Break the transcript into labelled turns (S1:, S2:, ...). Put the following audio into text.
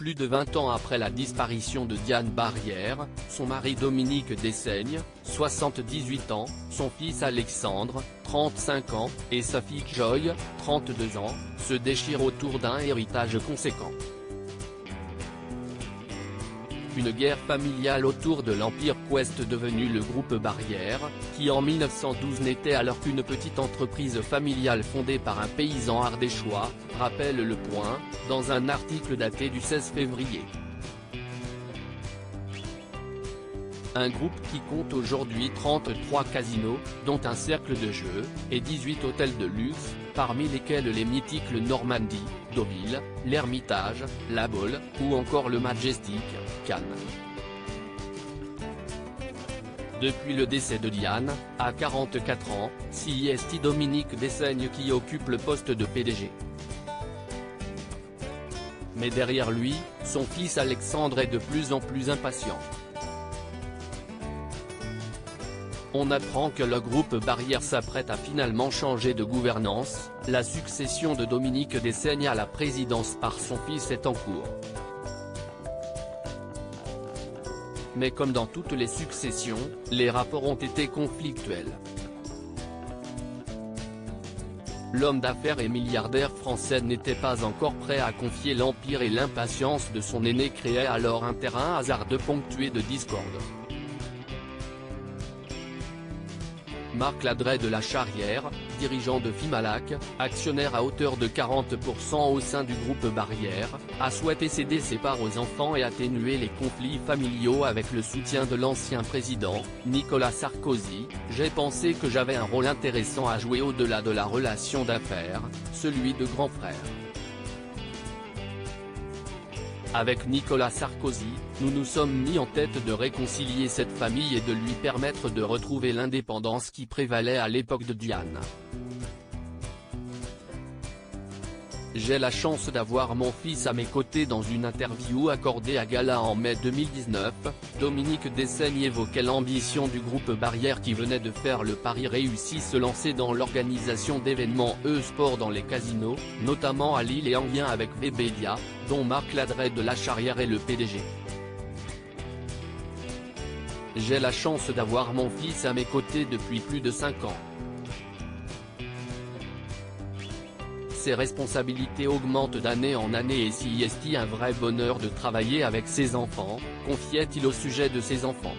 S1: plus de 20 ans après la disparition de Diane Barrière, son mari Dominique Dessaigne, 78 ans, son fils Alexandre, 35 ans, et sa fille Joy, 32 ans, se déchirent autour d'un héritage conséquent. Une guerre familiale autour de l'Empire Quest devenu le groupe Barrière, qui en 1912 n'était alors qu'une petite entreprise familiale fondée par un paysan ardéchois, rappelle Le Point, dans un article daté du 16 février. Un groupe qui compte aujourd'hui 33 casinos, dont un cercle de jeux, et 18 hôtels de luxe, parmi lesquels les mythiques le Normandie, Deauville, l'Hermitage, la Baule, ou encore le Majestic, Cannes. Depuis le décès de Diane, à 44 ans, c'est Dominique Dessaigne qui occupe le poste de PDG. Mais derrière lui, son fils Alexandre est de plus en plus impatient. On apprend que le groupe Barrière s'apprête à finalement changer de gouvernance, la succession de Dominique Dessaigne à la présidence par son fils est en cours. Mais comme dans toutes les successions, les rapports ont été conflictuels. L'homme d'affaires et milliardaire français n'était pas encore prêt à confier l'empire et l'impatience de son aîné créaient alors un terrain hasardeux ponctué de discorde. Marc Ladret de la Charrière, dirigeant de Fimalac, actionnaire à hauteur de 40% au sein du groupe Barrière, a souhaité céder ses parts aux enfants et atténuer les conflits familiaux avec le soutien de l'ancien président, Nicolas Sarkozy. J'ai pensé que j'avais un rôle intéressant à jouer au-delà de la relation d'affaires, celui de grand frère. Avec Nicolas Sarkozy, nous nous sommes mis en tête de réconcilier cette famille et de lui permettre de retrouver l'indépendance qui prévalait à l'époque de Diane. J'ai la chance d'avoir mon fils à mes côtés. Dans une interview accordée à Gala en mai 2019, Dominique Dessaigne évoquait l'ambition du groupe Barrière qui venait de faire le pari réussi se lancer dans l'organisation d'événements e-sport dans les casinos, notamment à Lille et en lien avec Webedia, dont Marc Ladret de la Charrière est le PDG. J'ai la chance d'avoir mon fils à mes côtés depuis plus de 5 ans. Ses responsabilités augmentent d'année en année et c'est un vrai bonheur de travailler avec ses enfants, confiait-il au sujet de ses enfants.